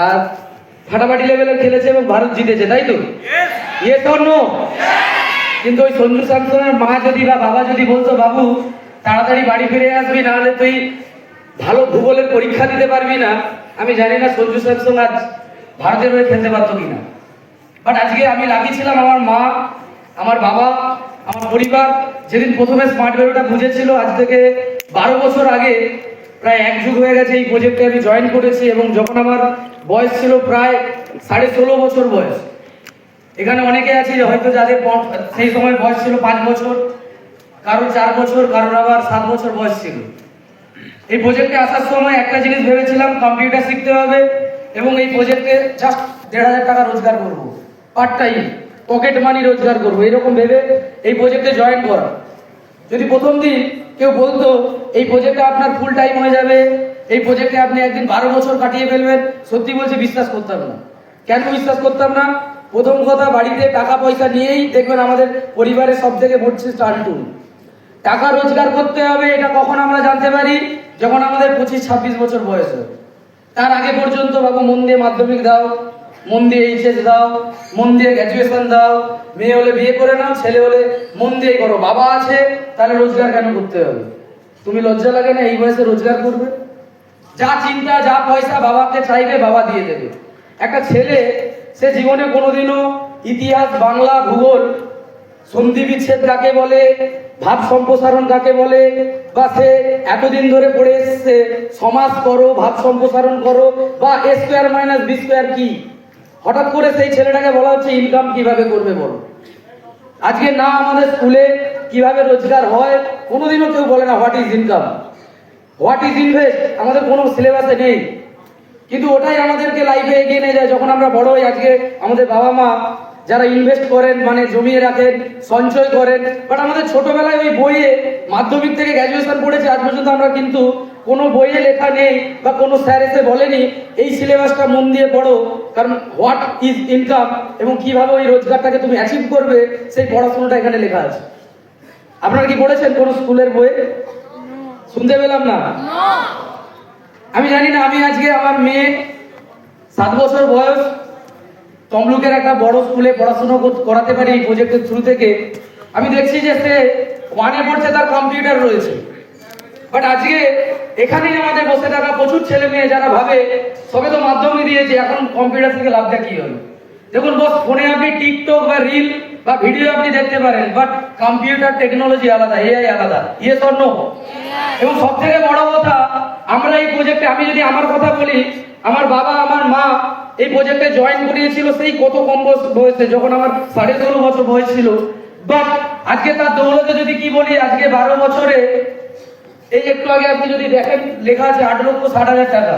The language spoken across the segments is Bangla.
আর ফাটাফাটি লেভেলের খেলেছে এবং ভারত জিতেছে, তাই তো? Yes or no? কিন্তু ওই সঞ্জু স্যামসনের মা যদি বা বাবা যদি বলতো, বাবু তাড়াতাড়ি বাড়ি ফিরে আসবি, নাহলে তুই ভালো ভূগোলের পরীক্ষা দিতে পারবি না, আমি জানি না সঞ্জু স্যামসন আজ ভারতের হয়ে খেলতে পারতো কিনা। বাট আজকে আমি লাগিয়েছিলাম, আমার মা, আমার বাবা, আমার পরিবার যেদিন প্রথমে স্মার্ট ভ্যালুটা বুঝেছিল, আজ থেকে 12 বছর আগে, প্রায় 1 যুগ হয়ে গেছে এই প্রজেক্টে আমি জয়েন করেছি। এবং যখন আমার বয়স ছিল প্রায় 16.5 বছর বয়স, এখানে অনেকে আছে হয়তো যাদের সেই সময় বয়স ছিল 5 বছর, কারোর 4 বছর, কারোর আবার 7 বছর বয়স ছিল। এই প্রজেক্টে আসার সময় একটা জিনিস ভেবেছিলাম, কম্পিউটার শিখতে হবে এবং এই প্রজেক্টে জাস্ট 1,500 টাকা রোজগার করবো, পার্ট টাইম পকেট মানি রোজগার করবো, এরকম ভেবে এই প্রজেক্টে জয়েন করা। যদি প্রথম দিন কেউ বলতো এই প্রজেক্টে আপনার ফুল টাইম হয়ে যাবে, এই প্রজেক্টে আপনি একদিন 12 বছর কাটিয়ে ফেলবেন, সত্যি বলছি বিশ্বাস করতাম না। কেন বিশ্বাস করতাম না? প্রথম কথা, বাড়িতে টাকা পয়সা নিয়েই দেখবেন আমাদের পরিবারের সব থেকে বড় টানটুন। টাকা রোজগার করতে হবে এটা কখন আমরা জানতে পারি? যখন আমাদের 25-26 বছর বয়স হয়। তার আগে পর্যন্ত বাবু মন দিয়ে মাধ্যমিক দাও, মন দিয়ে এইচএস দাও, মন দিয়ে গ্র্যাজুয়েশন দাও, মেয়ে হলে বিয়ে করে নাও, ছেলে হলে মন দিয়ে করো। বাবা আছে তাহলে রোজগার কেন করতে হবে? তুমি লজ্জা লাগে না এই বয়সে রোজগার করবে? যা চিন্তা, যা পয়সা বাবাকে চাইবে বাবা দিয়ে দেবে। একটা ছেলে সে জীবনে কোনোদিনও ইতিহাস, বাংলা, ভূগোল, সন্ধি বিচ্ছেদ কাকে বলে, ভাব সম্প্রসারণ কাকে বলে, বা সে এতদিন ধরে পড়ে এসছে সমাজ করো, ভাব সম্প্রসারণ করো, বা a square minus b square কি, হঠাৎ করে সেই ছেলেটাকে বলা হচ্ছে ইনকাম কিভাবে করবে বলো। আজকে না আমাদের স্কুলে কিভাবে রোজগার হয় কোনোদিনও কেউ বলে না what is income, what is invest, আমাদের কোনো সিলেবাসে নেই। কিন্তু ওটাই আমাদেরকে লাইফে এগিয়ে নিয়ে যায় যখন আমরা বড় হই। আজকে আমাদের বাবা মা যারা ইনভেস্ট করেন, মানে জমিয়ে রাখেন, সঞ্চয় করেন, বাট আমাদের ছোটবেলায় ওই বইয়ে মাধ্যমিক থেকে গ্র্যাজুয়েশন পড়েছে, আজ পর্যন্ত আমরা কিন্তু কোনো বইয়ে লেখা নেই বা কোনো স্যার এসে বলেনি এই সিলেবাসটা মন দিয়ে পড়ো, কারণ হোয়াট ইজ ইনকাম এবং কিভাবে ওই রোজগারটাকে তুমি অ্যাচিভ করবে সেই পড়াশোনাটা এখানে লেখা আছে। আপনারা কি পড়েছেন কোনো স্কুলের বইয়ে? শুনতে পেলাম না। আমি জানি না, আমি আজকে আমার মেয়ে 7 বছর বয়স, তমলুকের একটা বড় স্কুলে পড়াশোনা করাতে পারি এই প্রজেক্টের থ্রু থেকে। আমি দেখছি যে সে 1-এ পড়ছে, তার কম্পিউটার রয়েছে। বাট আজকে এখানেই আমাদের বসে থাকা প্রচুর ছেলে মেয়ে যারা ভাবে সবে তো মাধ্যমিক দিয়েছে, এখন কম্পিউটার থেকে লাভটা কি হবে? দেখুন বস, ফোনে আপনি টিকটক বা রিল বা ভিডিও আপনি দেখতে পারেন, বাট কম্পিউটার টেকনোলজি আলাদা, এআই আলাদা। Yes or no? এবং সব থেকে বড় কথা, আমরা এই প্রজেক্টে, আমি যদি আমার কথা বলি, আমার বাবা আমার মা এই প্রজেক্টে জয়েন করিয়েছিল সেই কত কম বয়সে, যখন আমার 16.5 বছর বয়স ছিল। বাট আজকে তার দৌলতে যদি কি বলি, আজকে 12 বছরে এই একটু আগে আপনি যদি দেখেন লেখা আছে 8,60,000 টাকা।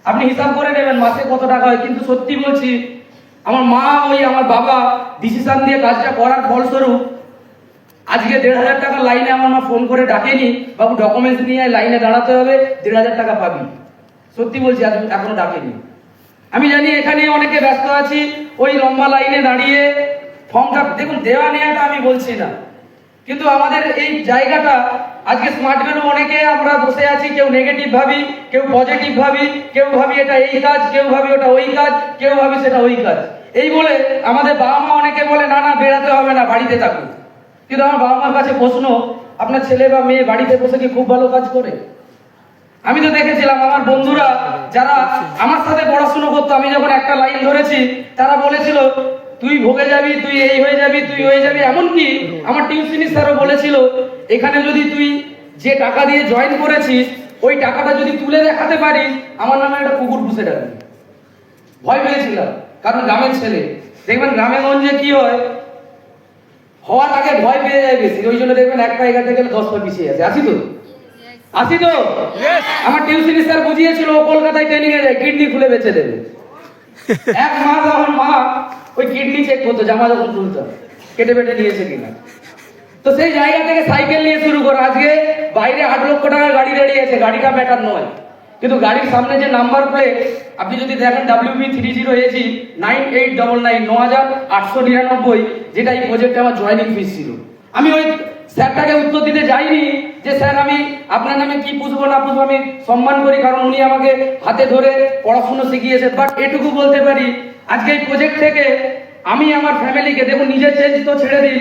আপনি হিসাব করে নেবেন মাসে কত টাকা হয়। কিন্তু সত্যি বলছি, আমার মা ওই আমার বাবা ডিসিশন দিয়ে কাজটা করার ফলস্বরূপ আজকে 1,500 টাকা লাইনে আমার মা ফোন করে ডাকেনি, বাবু ডকুমেন্টস নিয়ে লাইনে দাঁড়াতে হবে, 1,500 টাকা পাবি। সত্যি বলছি, আজ এখনো ডাকেনি। আমি জানি এখানে অনেকে ব্যস্ত আছি ওই লম্বা লাইনে দাঁড়িয়ে ফর্মটা, দেখুন দেওয়া নেওয়াটা আমি বলছি না, কিন্তু আমাদের এই জায়গাটা আজকে স্মার্ট ভ্যালু অনেকে আমরা বসে আছি, কেউ নেগেটিভ ভাবি, কেউ পজিটিভ ভাবি, কেউ ভাবি এটা এই কাজ, কেউ ভাবি ওটা ওই কাজ, কেউ ভাবি সেটা ওই কাজ। এই বলে আমাদের বাবা মা অনেকে বলে না না বেড়াতে হবে না, বাড়িতে থাকুন। কিন্তু আমার বাবা মার কাছে প্রশ্ন, আপনার ছেলে বা মেয়ে বাড়িতে বসে কি খুব ভালো কাজ করে? আমি তো দেখেছিলাম আমার বন্ধুরা যারা আমার সাথে পড়াশোনা করতো, আমি যখন একটা লাইন ধরেছি তারা বলেছিল তুই ভোগে যাবি, তুই এই হয়ে যাবি, তুই হয়ে যাবি। এমনকি আমার টিউশনি স্যারও বলেছিল এখানে যদি তুই যে টাকা দিয়ে জয়েন করেছিস ওই টাকাটা যদি তুলে দেখাতে পারিস আমার নামে একটা কুকুর পুষে ডাকবি। ভয় পেয়েছিলাম, কারণ গ্রামের ছেলে, দেখবেন গ্রামে গঞ্জে কি হয়, হওয়ার আগে ভয় পেয়ে যায় বেশি, ওই জন্য দেখবেন এক পা এগাতে গেলে 10 পা পিছিয়ে আছে। আসি তো আমার টিউশনি স্যার বুঝিয়েছিল ও কলকাতায় ট্রেনিং এ যায়, কিডনি খুলে বেঁচে দেবে। 1 মাস আমার মা ওই কিডনি চেক করতো, জামা যখন তুলতো কেটে বেটে নিয়েছে কিনা। তো সেই জায়গা থেকে সাইকেল নিয়ে শুরু করো। আজকে বাইরে 8 লক্ষ টাকার গাড়ি দাঁড়িয়ে আছে, গাড়িটা ম্যাটার নয়, কিন্তু গাড়ির সামনে যে নাম্বার প্লেট আপনি যদি দেখেন WB30AG 9899 9899, যেটা এই প্রজেক্টে আমার জয়েনিং ফিস ছিল। আমি ওই স্যারটাকে উত্তর দিতে যাইনি যে স্যার আমি আপনার নামে কি পুষবো না পুষবো, আমি সম্মান করি কারণ উনি আমাকে হাতে ধরে পড়াশুনো শিখিয়েছে। বাট এটুকু বলতে পারি আজকে এই প্রজেক্ট থেকে আমি আমার ফ্যামিলিকে, দেখুন নিজের চেঞ্জ তো ছেড়ে দিন,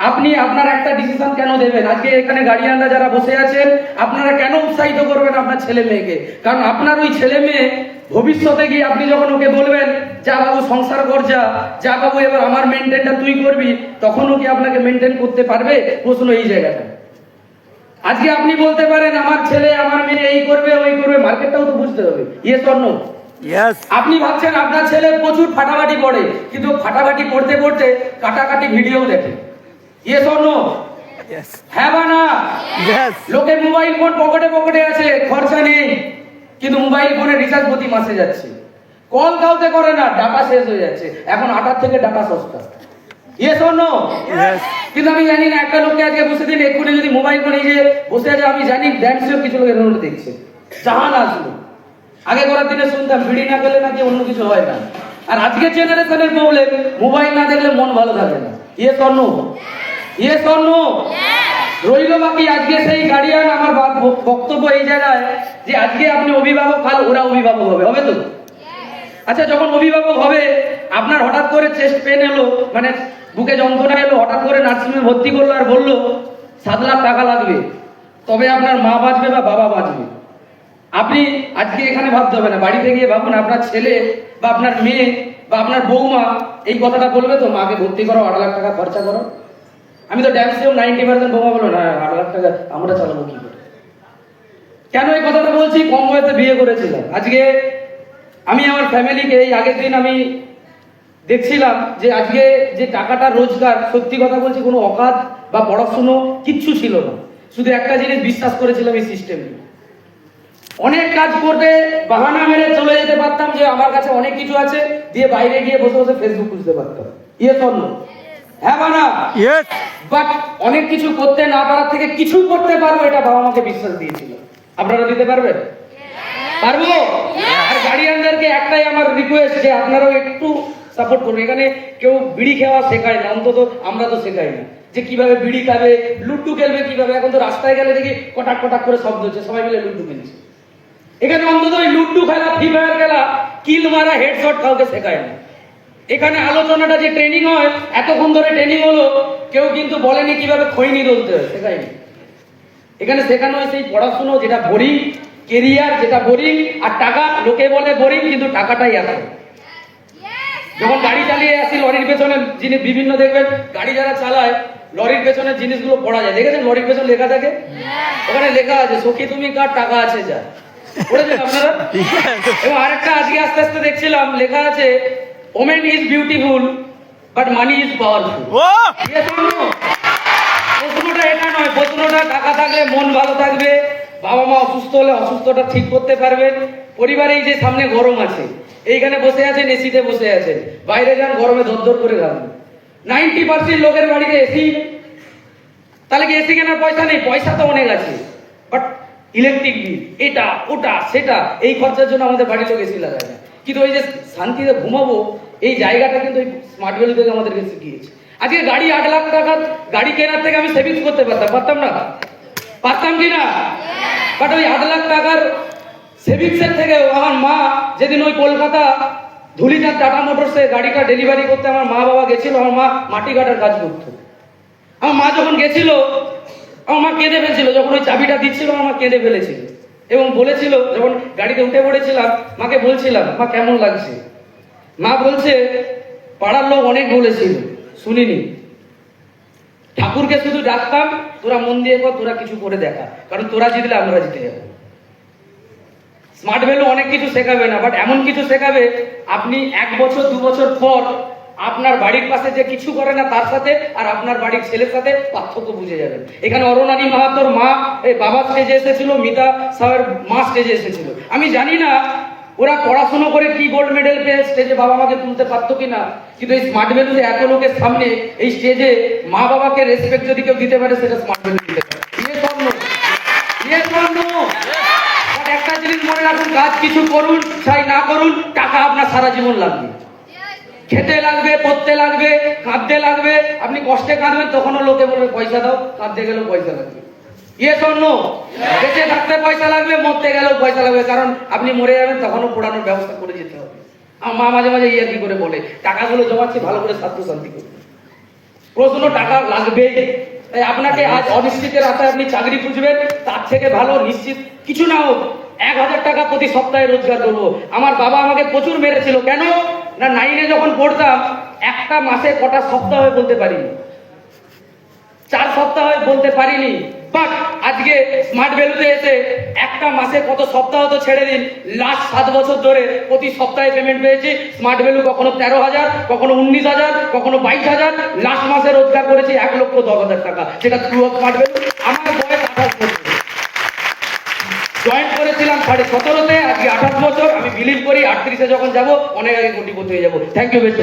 আপনি আপনার একটা ডিসিশন কেন দেবেন? আজকে এখানে গার্ডিয়ানরা যারা বসে আছেন আপনারা কেন উৎসাহিত করবেন আপনার ছেলে মেয়েকে? কারণ আপনার ওই ছেলে মেয়ে ভবিষ্যতে গিয়ে আপনি যখন ওকে বলবেন যা বাবু সংসার কর, যা বাবু এবার আমার মেনটেনটা তুই করবি, তখনও কি আপনাকে মেনটেন করতে পারবে? প্রশ্ন এই জায়গাটা। আজকে আপনি বলতে পারেন আমার ছেলে আমার মেয়ে এই করবে ওই করবে, মার্কেটটাও তো বুঝতে হবে। Yes or no? আপনি ভাবছেন আপনার ছেলে প্রচুর ফাটাফাটি পড়ে, কিন্তু ফাটাফাটি পড়তে পড়তে কাটাকাটি ভিডিও দেখে। Yes or no? হ্যাঁ বা না? লোকে মোবাইল ফোন পকেটে পকেটে আছে, খরচা নেই, কিন্তু মোবাইল ফোনে রিচার্জ প্রতি মাসে যাচ্ছে, কল কাউকে করে না, ডাটা শেষ হয়ে যাচ্ছে। এখন 8 থেকে ডাটা সস্তা। Yes or no? কিন্তু আমি জানি না, একটা লোককে আজকে বসে দিন এক্ষুনি যদি মোবাইল ফোনে যে বসে আছে, আমি জানি ড্যান্সেও কিছু লোক এরকম দেখছে, জাহান আসলো। আগে করার দিনে শুনতাম বিড়ি না খেলে নাকি অন্য কিছু হয় না। আর আজকে জেনারেশনের প্রবলেম, মোবাইল না দেখলে মন ভালো থাকে না। Yes or no? Yes or no? রইল বাকি আজকে সেই গার্ডিয়ান। আমার বক্তব্য এই জায়গায় যে আজকে আপনি অভিভাবক, কাল ওরা অভিভাবক হবে তো? আচ্ছা, যখন অভিভাবক হবে আপনার হঠাৎ করে চেস্ট পেন এলো, মানে বুকে যন্ত্রণা এলো, হঠাৎ করে নার্সিংহোমে ভর্তি করলো আর বললো 7 লাখ টাকা লাগবে, তবে আপনার মা বাঁচবে বা বাবা বাঁচবে। আপনি আজকে এখানে ভাবতে হবে না, বাড়িতে গিয়ে ভাবুন আপনার ছেলে বা আপনার মেয়ে বা আপনার বৌমা এই কথাটা বলবে তো, মাকে ভর্তি করো, 8 লাখ টাকা খরচা করো। আমি তো ড্যান্সেও 90% বৌমা বলো না 8 লাখ টাকা আমরা চালাবো কি করে? কেন এই কথাটা বলছি? কম বয়সে বিয়ে করেছিলাম। আজকে আমি আমার ফ্যামিলিকে, এই আগের দিন আমি দেখছিলাম যে আজকে যে টাকাটা রোজগার, সত্যি কথা বলছি কোনো অকাজ বা পড়াশুনো কিচ্ছু ছিল না, শুধু একটা জিনিস বিশ্বাস করেছিলাম এই সিস্টেম। অনেক কাজ করতে বাহানা মেরে চলে যেতে পারতাম যে আমার কাছে অনেক কিছু আছে, দিয়ে বাইরে গিয়ে বসে বসে ফেসবুক খুঁজতে পারতাম। Yes or no? হ্যাঁ বা না? ইয়েস। বাট অনেক কিছু করতে না পারার থেকে কিছু করতে পারবো, এটা বাবা মাকে বিশ্বাস দিয়েছিল। আপনারা দিতে পারবেন? পারবো? আর গার্ডিয়ানদেরকে একটাই আমার রিকোয়েস্ট যে আপনারাও একটু সাপোর্ট করুন। এখানে কেউ বিড়ি খাওয়া শেখায় না, অন্তত আমরা তো শেখাই না যে কিভাবে বিড়ি খাবে, লুড্ডু খেলবে কিভাবে। এখন তো রাস্তায় গেলে দেখি কটাক কটাক করে শব্দ হচ্ছে, সবাই মিলে লুড্ডু খেলছে। এখানে অন্তত ওই লুড্ডু খেলা, ফ্রি ফায়ার খেলা, কিল মারা, হেডশট কাউকে শেখায় না। এখানে আলোচনাটা যে ট্রেনিং হয়, এতক্ষণ ধরে ট্রেনিং হলো, কেউ কিন্তু বলেনি কিভাবে খৈনি তুলতে হয়, শেখায়নি। এখানে শেখানো হয় সেই পড়াশুনো যেটা বোরিং, কেরিয়ার যেটা বোরিং, আর টাকা লোকে বলে বোরিং কিন্তু টাকাটাই আসে। যখন গাড়ি চালিয়ে আসি লরির পেছনে যিনি বিভিন্ন দেখবেন গাড়ি যারা চালায় লরির পেছনে জিনিসগুলো পড়া যায়, দেখেছেন? লরির পেছনে লেখা থাকে, ওখানে লেখা আছে সখী তুমি কার, টাকা আছে যা। পড়েছেন আপনারা? এবং আরেকটা আজকে আস্তে আস্তে দেখছিলাম লেখা আছে women is beautiful but money is powerful. প্রশ্নটা এটা নয়, প্রশ্নটা টাকা থাকলে মন ভালো থাকবে, বাবা মা অসুস্থ হলে অসুস্থটা ঠিক করতে পারবেন। পরিবারে এই যে সামনে গরম আছে, এইখানে বসে আছেন এসিতে বসে আছেন, বাইরে যান গরমে দরদর করে ঘামবেন। 90% লোকের বাড়িতে এসি, তাহলে কি এসি কেনার পয়সা নেই? পয়সা তো অনেক আছে, বাট ইলেকট্রিক বিল, এটা ওটা সেটা, এই খরচার জন্য আমাদের বাড়ির লোক এসি লাগায় না। কিন্তু ওই যে শান্তিতে ঘুমাবো, এই জায়গাটা কিন্তু ওই স্মার্ট ভ্যালু থেকে আমাদেরকে শিখিয়েছে। আজকে গাড়ি 8 লাখ টাকা গাড়ি কেনার থেকে আমি সেভিংস করতে পারতাম না? পারতাম কি না? বাট ওই 8 লাখ টাকার সেভিংসের থেকে আমার মা যেদিন ওই কলকাতা ধুলিচাঁদ টাটা মোটরসে গাড়িটা ডেলিভারি করতে আমার মা বাবা গেছিল, আমার মা মাটি কাটার কাজ করতো। আমার মা যখন গেছিল আমার মা কেঁদে ফেলেছিল, যখন ওই চাবিটা দিচ্ছিল আমার মা কেঁদে ফেলেছিল এবং বলেছিল, যখন গাড়িতে উঠে পড়েছিলাম মাকে বলছিলাম মা কেমন লাগছে, মা বলছে পাড়ার লোক অনেক বলেছিল শুনিনি, ঠাকুরকে শুধু ডাকতাম তোরা মন দিয়ে কর, তোরা কিছু করে দেখা, কারণ তোরা জিতলে আমরা জিতে যাবো। স্মার্ট ভ্যালু অনেক কিছু শেখাবে না, বাট এমন কিছু শেখাবে আপনি 1 বছর 2 বছর পর আপনার বাড়ির পাশে যে কিছু করে না তার সাথে আর আপনার বাড়ির ছেলের সাথে পার্থক্য বুঝে যাবেন। এখানে অরুণানী মাহাতোর মা, বাবা স্টেজে এসেছিল, মিতা সাহের মা স্টেজে এসেছিল। আমি জানি না ওরা পড়াশোনা করে কি গোল্ড মেডেল পেয়ে স্টেজে বাবা মাকে তুলতে পারতো কিনা, কিন্তু এই স্মার্ট ভ্যালু এত লোকের সামনে এই স্টেজে মা বাবাকে রেসপেক্ট যদি কেউ দিতে পারে সেটা স্মার্ট ভ্যালু দিতে পারে। একটা জিনিস মনে রাখুন, কাজ কিছু করুন চাই না করুন, টাকা আপনার সারা জীবন লাগবে। খেতে লাগবে, পড়তে লাগবে, কাঁদতে লাগবে। আপনি কষ্টে কাঁদবেন, তখনও লোকে বলবে পয়সা দাও, কাঁদতে গেলেও পয়সা লাগবে। ইয়ে শোনো, বেঁচে থাকতে পয়সা লাগবে, মরতে গেলেও পয়সা লাগবে, কারণ আপনি মরে যাবেন, তখনও পোড়ানোর ব্যবস্থা করে যেতে হবে। আমার মা মাঝে মাঝে ইয়ে কি করে বলে, টাকাগুলো জমাচ্ছি ভালো করে স্বার্থ শান্তি করে। প্রশ্ন টাকা লাগবেই। তাই আপনাকে আজ অনিশ্চিতের আশায় আপনি চাকরি খুঁজবেন, তার থেকে ভালো নিশ্চিত কিছু না হোক 1000 টাকা প্রতি সপ্তাহে রোজগার করবো। আমার বাবা আমাকে প্রচুর মেরেছিল, কেন না 9-এ যখন পড়তাম একটা মাসে কটা সপ্তাহ হয় বলতে পারিনি, 4 সপ্তাহ হয় বলতে পারিনি। বাট আজকে স্মার্ট ভ্যালুতে এসে একটা মাসে কত সপ্তাহ তো ছেড়ে দিন, লাস্ট 7 বছর ধরে প্রতি সপ্তাহে পেমেন্ট পেয়েছি। স্মার্ট ভ্যালু কখনো 13,000, কখনো 19,000, কখনো 22,000, লাস্ট মাসে রোজগার করেছি 1,10,000 টাকা, সেটা থ্রু স্মার্ট ভ্যালু। আমার বয়স 28 বছর, জয়েন করেছিলাম 17.5-তে, আজকে 28 বছর। আমি বিলিভ করি 38-এ যখন যাব অনেক আগে কোটিপতি হয়ে যাবো। Thank you best.